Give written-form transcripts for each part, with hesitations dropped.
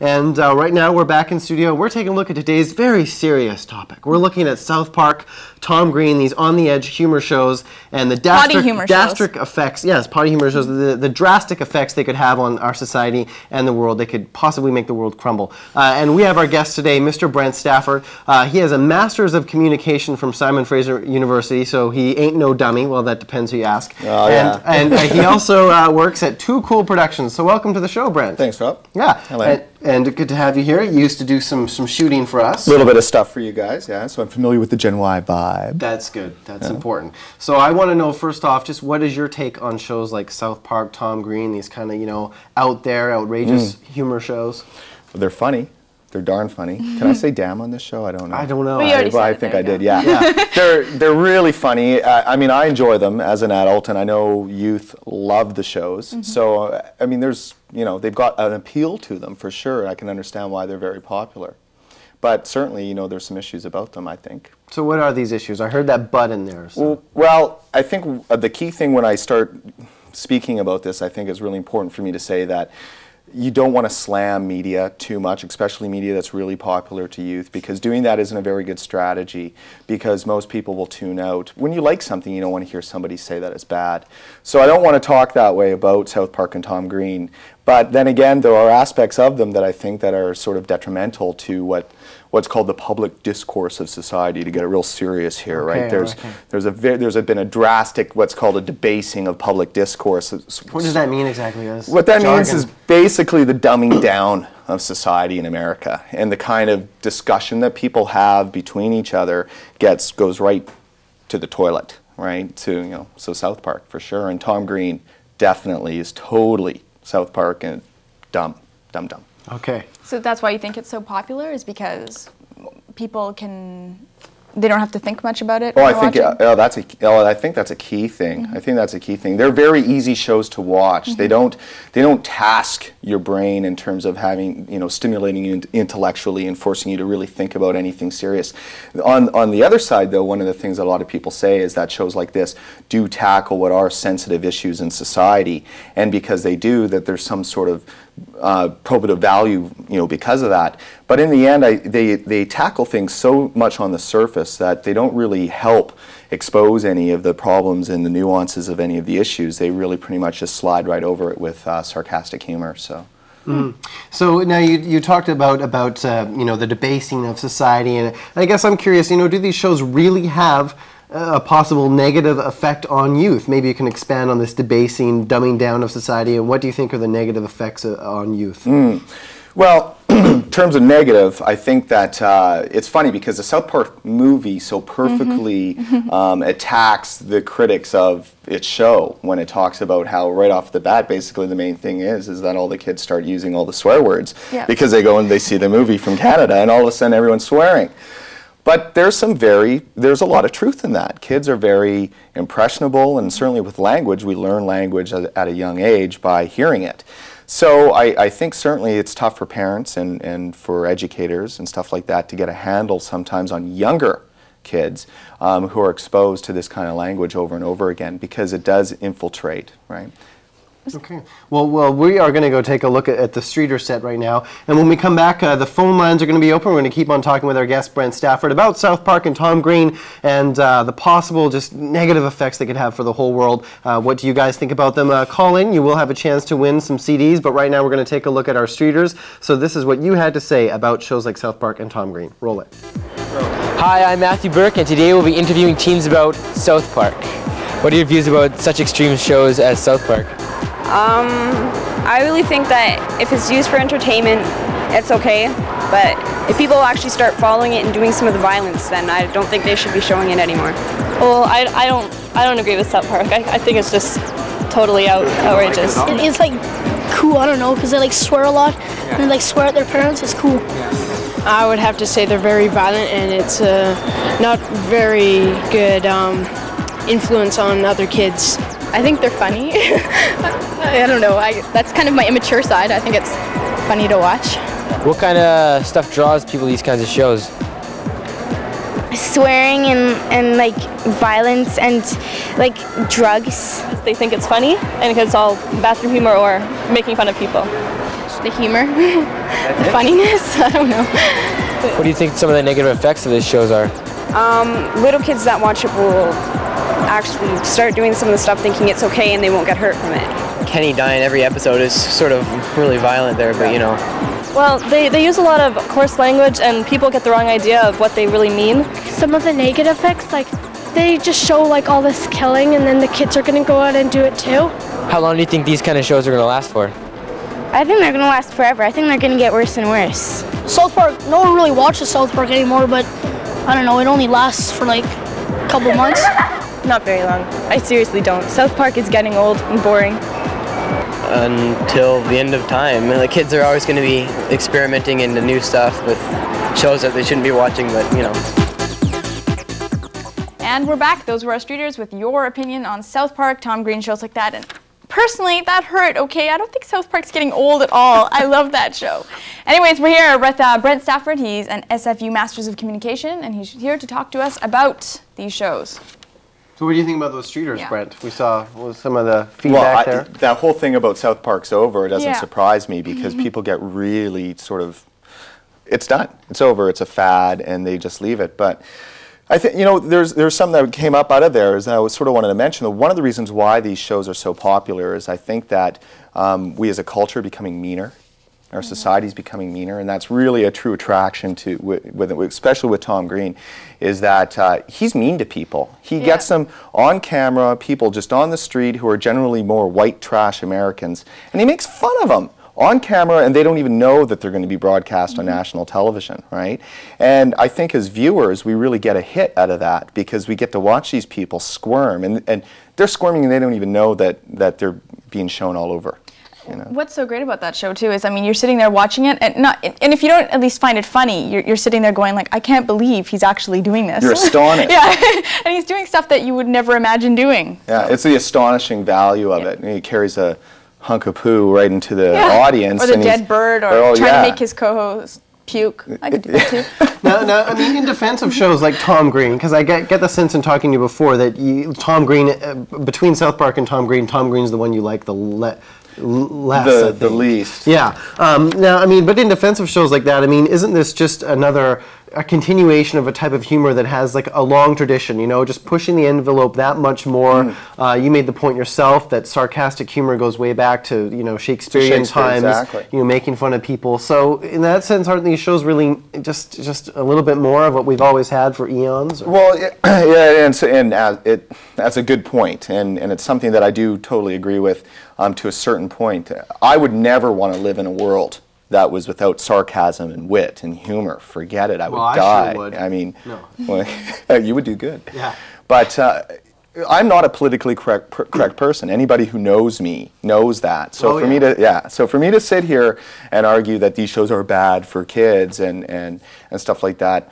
And right now we're back in studio. We're taking a look at today's very serious topic. We're looking at South Park, Tom Green, these on-the-edge humor shows, and the drastic effects. Yes, potty humor shows. The drastic effects they could have on our society and the world. They could possibly make the world crumble. And we have our guest today, Mr. Brent Stafford. He has a Master's of Communication from Simon Fraser University, so he ain't no dummy. Well, that depends who you ask. Oh, yeah. And he also works at Too Cool Productions. So welcome to the show, Brent. Thanks, Rob. Yeah. Hello. And good to have you here. You used to do some shooting for us. A little bit of stuff for you guys, yeah, so I'm familiar with the Gen Y vibe. That's good. That's important. So I want to know, first off, just what is your take on shows like South Park, Tom Green, these kind of, you know, out there, outrageous humor shows? Well, they're funny. They're darn funny. Can I say damn on this show? I don't know. I don't know. I think I did, yeah. They're really funny. I mean, I enjoy them as an adult, and I know youth love the shows. So, I mean, there's, you know, they've got an appeal to them for sure. I can understand why they're very popular. But certainly, you know, there's some issues about them, I think. So what are these issues? I heard that "but" in there. So. Well, I think the key thing when I start speaking about this, I think is really important for me to say that you don't want to slam media too much, especially media that's really popular to youth, because doing that isn't a very good strategy, because most people will tune out. When you like something, you don't want to hear somebody say that it's bad. So I don't want to talk that way about South Park and Tom Green. But then again, there are aspects of them that I think that are sort of detrimental to what's called the public discourse of society, to get it real serious here, right? There's been a drastic, what's called a debasing of public discourse. What does that mean exactly? What that means is basically the dumbing down of society in America, and the kind of discussion that people have between each other goes right to the toilet, right? So South Park for sure, and Tom Green definitely is totally South Park and dumb. Okay. So that's why you think it's so popular, is because people they don't have to think much about it? Oh, I think I think that's a key thing. I think that's a key thing. They're very easy shows to watch. They don't task your brain in terms of having, you know, stimulating you intellectually and forcing you to really think about anything serious. On the other side, though, one of the things that a lot of people say is that shows like this do tackle what are sensitive issues in society, and because they do, that there's some sort of probative value, you know, because of that. But in the end, they tackle things so much on the surface that they don't really help expose any of the problems and the nuances of any of the issues. They really pretty much just slide right over it with sarcastic humor. So. So now you talked about you know, the debasing of society, and I guess I'm curious, you know, do these shows really have a possible negative effect on youth? Maybe you can expand on this debasing, dumbing down of society, and what do you think are the negative effects on youth? Well, in terms of negative, I think that it's funny because the South Park movie so perfectly attacks the critics of its show when it talks about how right off the bat, basically the main thing is that all the kids start using all the swear words because they go and they see the movie from Canada, and all of a sudden everyone's swearing. But there's a lot of truth in that. Kids are very impressionable, and certainly with language, we learn language at a young age by hearing it. So I think certainly it's tough for parents and for educators and stuff like that to get a handle sometimes on younger kids who are exposed to this kind of language over and over again, because it does infiltrate, right? Okay. Well, we are going to go take a look at the Streeter set right now, and when we come back, the phone lines are going to be open. We're going to keep on talking with our guest, Brent Stafford, about South Park and Tom Green and the possible just negative effects they could have for the whole world. What do you guys think about them? Call in. You will have a chance to win some CDs, but right now we're going to take a look at our Streeters. So this is what you had to say about shows like South Park and Tom Green. Roll it. Hi, I'm Matthew Burke, and today we'll be interviewing teens about South Park. What are your views about such extreme shows as South Park? I really think that if it's used for entertainment, it's okay. But if people actually start following it and doing some of the violence, then I don't think they should be showing it anymore. Well, I don't agree with South Park. I think it's just totally outrageous. It's like cool. I don't know, because they like swear a lot and they like swear at their parents. It's cool. I would have to say they're very violent, and it's not very good influence on other kids. I think they're funny. I don't know. That's kind of my immature side. I think it's funny to watch. What kind of stuff draws people to these kinds of shows? Swearing and like violence and like drugs. They think it's funny, and because it's all bathroom humor or making fun of people. the humor, the funniness. I don't know. What do you think some of the negative effects of these shows are? Little kids that watch it will actually start doing some of the stuff thinking it's okay and they won't get hurt from it. Kenny dying every episode is sort of really violent there, but you know. Well, they use a lot of coarse language and people get the wrong idea of what they really mean. Some of the negative effects, like they just show like all this killing and then the kids are going to go out and do it too. How long do you think these kind of shows are going to last for? I think they're going to last forever. I think they're going to get worse and worse. South Park, no one really watches South Park anymore, but I don't know, it only lasts for like a couple months. Not very long. I seriously don't. South Park is getting old and boring. Until the end of time. The kids are always going to be experimenting into new stuff with shows that they shouldn't be watching, but you know. And we're back. Those were our streeters with your opinion on South Park, Tom Green, shows like that. And personally, that hurt, okay? I don't think South Park's getting old at all. I love that show. Anyways, we're here with Brent Stafford. He's an SFU Masters of Communication, and he's here to talk to us about these shows. So what do you think about those streeters, Brent? We saw some of the feedback there. That whole thing about South Park's over doesn't surprise me because people get really sort of, it's done, it's over, it's a fad, and they just leave it. But I think, you know, there's something that came up out of there is that I sort of wanted to mention that one of the reasons why these shows are so popular is I think that we as a culture are becoming meaner. Our society's becoming meaner, and that's really a true attraction to, especially with Tom Green, is that he's mean to people. He gets them on camera, people just on the street who are generally more white trash Americans, and he makes fun of them on camera, and they don't even know that they're going to be broadcast on national television, right? And I think as viewers, we really get a hit out of that because we get to watch these people squirm, and they're squirming and they don't even know that they're being shown all over. You know. What's so great about that show too is, I mean, you're sitting there watching it, and if you don't at least find it funny, you're sitting there going like, I can't believe he's actually doing this. You're astonished. And he's doing stuff that you would never imagine doing. Yeah, it's the astonishing value of it. And he carries a hunk of poo right into the audience. Or the dead bird, or trying to make his co-host puke. I could do that too. Now, I mean, in defense of shows like Tom Green, because I get the sense in talking to you before that Tom Green, between South Park and Tom Green's the one you like the less, the least. Yeah. Now, I mean, but in defense of shows like that, I mean, isn't this just a continuation of a type of humor that has like a long tradition, you know, just pushing the envelope that much more? You made the point yourself that sarcastic humor goes way back to, you know, Shakespearean times, you know, making fun of people. So in that sense, aren't these shows really just a little bit more of what we've always had for eons? Or? Well, yeah, that's a good point, and it's something that I do totally agree with to a certain point. I would never want to live in a world that was without sarcasm and wit and humor. Forget it, I would die. Sure would. I mean, no. Well, you would do good. Yeah. But I'm not a politically correct person. Anybody who knows me knows that. So for me to sit here and argue that these shows are bad for kids and stuff like that,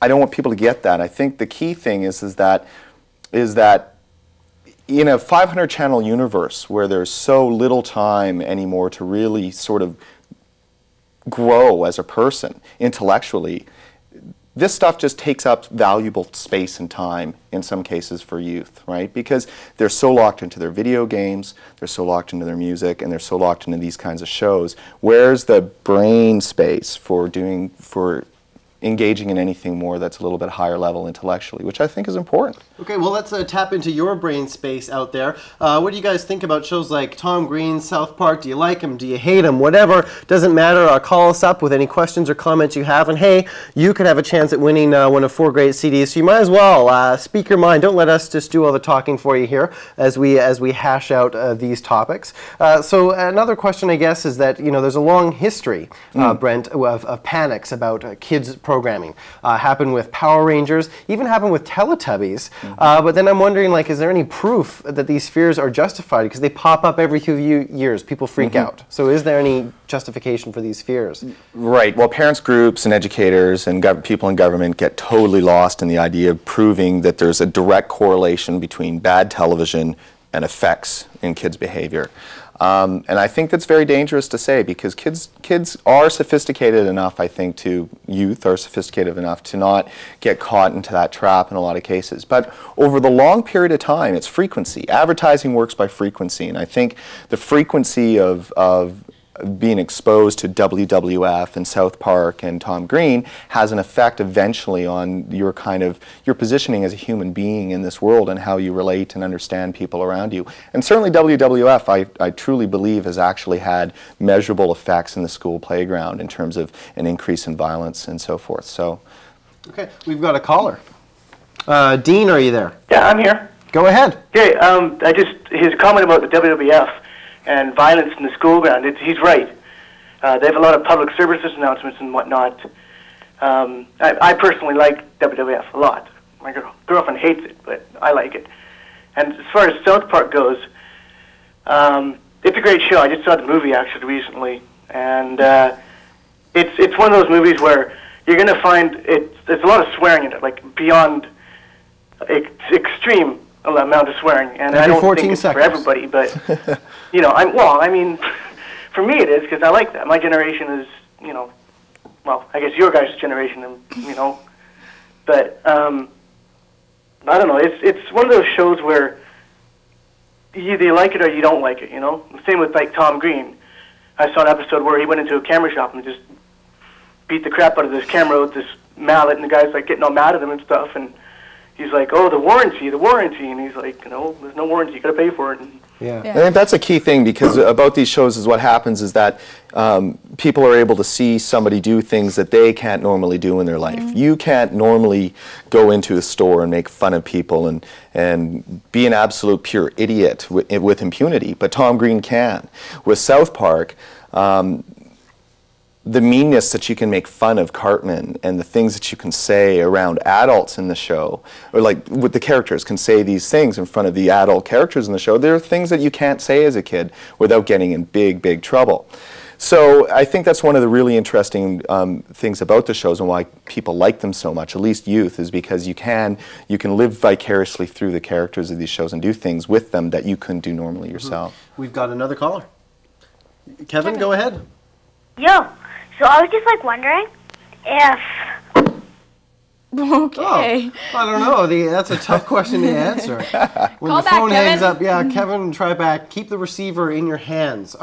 I don't want people to get that. I think the key thing is that in a 500 channel universe where there's so little time anymore to really sort of grow as a person intellectually, this stuff just takes up valuable space and time in some cases for youth, right? Because they're so locked into their video games, they're so locked into their music, and they're so locked into these kinds of shows. Where's the brain space for engaging in anything more that's a little bit higher level intellectually, which I think is important. Okay, well, let's tap into your brain space out there. What do you guys think about shows like Tom Green, South Park? Do you like them? Do you hate them? Whatever, doesn't matter. Call us up with any questions or comments you have. And hey, you could have a chance at winning one of 4 great CDs, so you might as well speak your mind. Don't let us just do all the talking for you here as we hash out these topics. So another question, I guess, is that, you know, there's a long history, Brent, of panics about kids programming. Happened with Power Rangers, even happened with Teletubbies. But then I'm wondering, like, is there any proof that these fears are justified? Because they pop up every few years. People freak out. So is there any justification for these fears? Right. Well, parents groups and educators and people in government get totally lost in the idea of proving that there's a direct correlation between bad television and effects in kids' behavior. And I think that's very dangerous to say because kids are sophisticated enough, I think, youth are sophisticated enough to not get caught into that trap in a lot of cases. But over the long period of time, it's frequency. Advertising works by frequency, and I think the frequency of being exposed to WWF and South Park and Tom Green has an effect eventually on your your positioning as a human being in this world and how you relate and understand people around you. And certainly WWF, I truly believe, has actually had measurable effects in the school playground in terms of an increase in violence and so forth. So, okay, we've got a caller. Dean, are you there? Yeah, I'm here. Go ahead. Okay, his comment about the WWF and violence in the school ground, he's right. They have a lot of public services announcements and whatnot. I personally like WWF a lot. My girlfriend hates it, but I like it. And as far as South Park goes, it's a great show. I just saw the movie actually recently, and it's one of those movies where you're going to find there's a lot of swearing in it, like beyond extreme amount of swearing, and I don't think it's for everybody, but you know, I mean, for me it is, because I like that. My generation is, you know, well, I guess your guys' generation, you know, but I don't know. It's one of those shows where either you like it or you don't like it. You know, same with like Tom Green. I saw an episode where he went into a camera shop and just beat the crap out of this camera with this mallet, and the guy's like getting all mad at him and stuff, and he's like, oh, the warranty, and he's like, you know, there's no warranty, you gotta pay for it. And yeah. I think that's a key thing, because about these shows is what happens is that people are able to see somebody do things that they can't normally do in their life. You can't normally go into a store and make fun of people and be an absolute pure idiot with impunity, but Tom Green can. With South Park, the meanness that you can make fun of Cartman and the things that you can say around adults in the show, or like with the characters can say these things in front of the adult characters in the show, there are things that you can't say as a kid without getting in big, big trouble. So I think that's one of the really interesting things about the shows and why people like them so much, at least youth, is because you can live vicariously through the characters of these shows and do things with them that you couldn't do normally yourself. We've got another caller. Kevin, go ahead. Yo. So I was just like wondering if... Okay. Oh, I don't know. That's a tough question to answer. When Call the phone back, hangs up, yeah, Kevin, try back. Keep the receiver in your hands.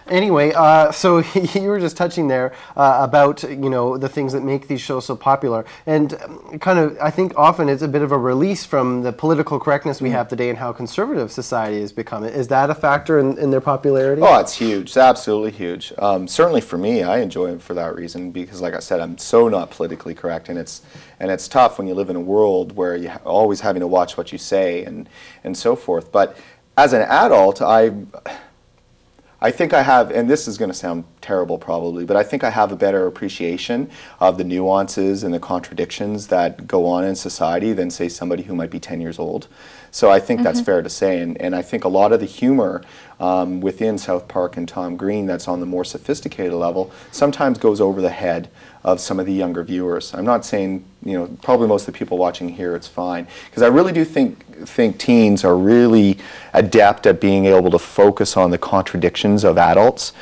Anyway, so you were just touching there about, you know, the things that make these shows so popular. And kind of, I think often it's a bit of a release from the political correctness we have today and how conservative society has become. Is that a factor in their popularity? Oh, it's huge. It's absolutely huge. Certainly for me, I enjoy it for that reason, because like I said, I'm so not politically correct, and it's tough when you live in a world where you're always having to watch what you say and so forth. But as an adult, I think I have, and this is going to sound terrible probably, but I think I have a better appreciation of the nuances and the contradictions that go on in society than, say, somebody who might be 10 years old. So I think that's fair to say, and I think a lot of the humor within South Park and Tom Green that's on the more sophisticated level sometimes goes over the head of some of the younger viewers. I'm not saying, you know, probably most of the people watching here it's fine, because I really do think teens are really adept at being able to focus on the contradictions of adults.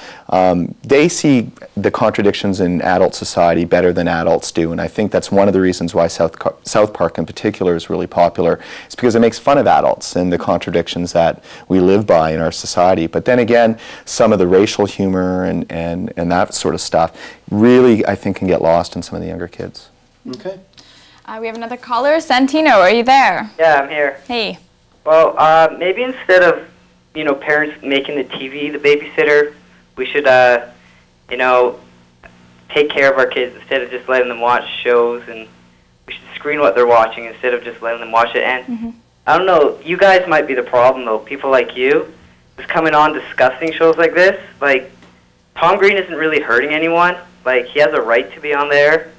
They see the contradictions in adult society better than adults do, and I think that's one of the reasons why South Park in particular is really popular. It's because it makes fun of adults and the contradictions that we live by in our society. But then again, some of the racial humor and that sort of stuff really, I think, can get lost in some of the younger kids. Okay. We have another caller. Santino, are you there? Yeah, I'm here. Hey. Well, maybe instead of, you know, parents making the TV the babysitter, we should, you know, take care of our kids instead of just letting them watch shows, and we should screen what they're watching instead of just letting them watch it. And I don't know, you guys might be the problem, though. People like you just coming on discussing shows like this. Like, Tom Green isn't really hurting anyone. Like, he has a right to be on there.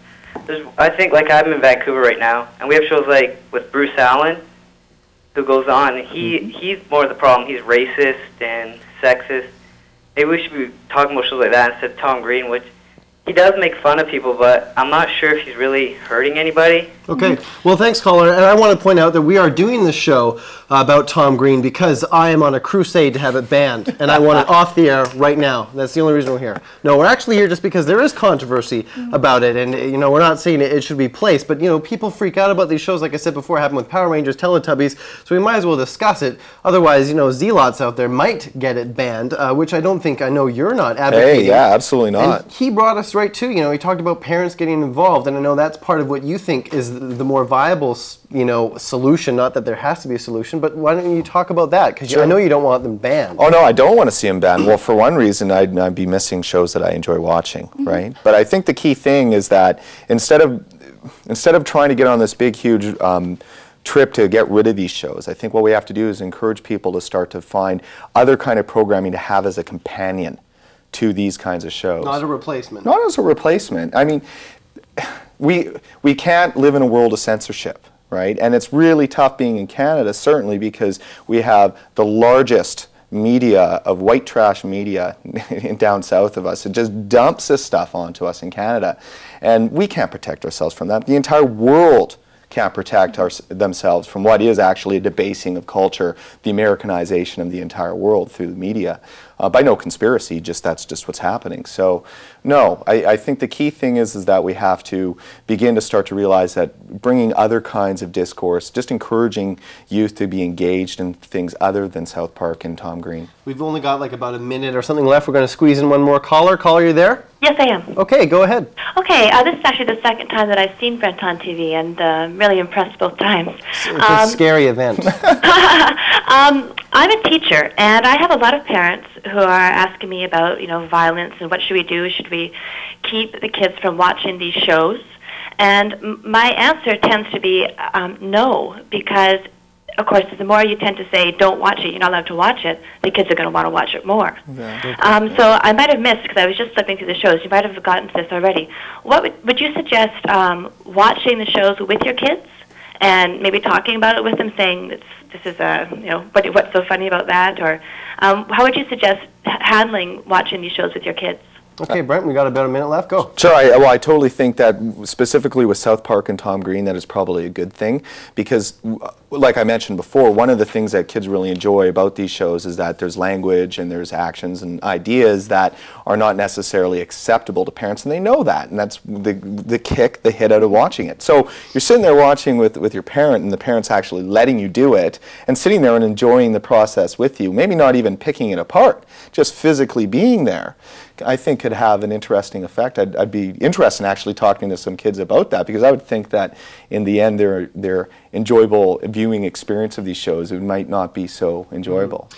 I think, like, I'm in Vancouver right now, and we have shows like with Bruce Allen, who goes on. He's more the problem. He's racist and sexist. Maybe we should be talking about shows like that instead of Tom Green, which he does make fun of people, but I'm not sure if he's really hurting anybody. Okay. Well, thanks, caller. And I want to point out that we are doing this show about Tom Green because I am on a crusade to have it banned, and I want it off the air right now. That's the only reason we're here. No, we're actually here just because there is controversy about it, and you know, we're not saying it should be placed, but you know, people freak out about these shows. Like I said before, happened with Power Rangers, Teletubbies, so we might as well discuss it. Otherwise, you know, zealots out there might get it banned, which I know you're not advocating. Hey, yeah, absolutely not. And he brought us right to, you know, he talked about parents getting involved, and I know that's part of what you think is the more viable, you know, solution. Not that there has to be a solution, but why don't you talk about that? Because I know you don't want them banned. Oh no, I don't want to see them banned. Well, for one reason, I'd be missing shows that I enjoy watching, right? But I think the key thing is that instead of trying to get on this big, huge trip to get rid of these shows, I think what we have to do is encourage people to start to find other kind of programming to have as a companion to these kinds of shows. Not a replacement. Not as a replacement. I mean, we can't live in a world of censorship, right? And it's really tough being in Canada, certainly because we have the largest media of white trash media down south of us. It just dumps this stuff onto us in Canada. And we can't protect ourselves from that. The entire world can't protect themselves from what is actually a debasing of culture, the Americanization of the entire world through the media. By no conspiracy, that's just what's happening. So, no, I think the key thing is that we have to begin to start to realize that bringing other kinds of discourse, just encouraging youth to be engaged in things other than South Park and Tom Green. We've only got like about a minute or something left. We're going to squeeze in one more caller. Caller, you there? Yes, I am. Okay, go ahead. Okay, this is actually the second time that I've seen Brent on TV, and really impressed both times. It's a scary event. I'm a teacher, and I have a lot of parents who are asking me about, you know, violence and what should we do? Should we keep the kids from watching these shows? And my answer tends to be no, because, of course, the more you tend to say, don't watch it, you're not allowed to watch it, the kids are going to want to watch it more. Yeah. So I might have missed, because I was just flipping through the shows. You might have gotten to this already. What would you suggest watching the shows with your kids and maybe talking about it with them, saying this is you know, what's so funny about that? Or how would you suggest handling watching these shows with your kids? Okay, Brent, we got about a minute left. Go. Sure. I totally think that specifically with South Park and Tom Green, that is probably a good thing because, like I mentioned before, one of the things that kids really enjoy about these shows is that there's language and there's actions and ideas that are not necessarily acceptable to parents, and they know that, and that's the hit out of watching it. So you're sitting there watching with your parent, and the parent's actually letting you do it, and sitting there and enjoying the process with you, maybe not even picking it apart, just physically being there. I think could have an interesting effect. I'd be interested in actually talking to some kids about that, because I would think that in the end their enjoyable viewing experience of these shows, it might not be so enjoyable.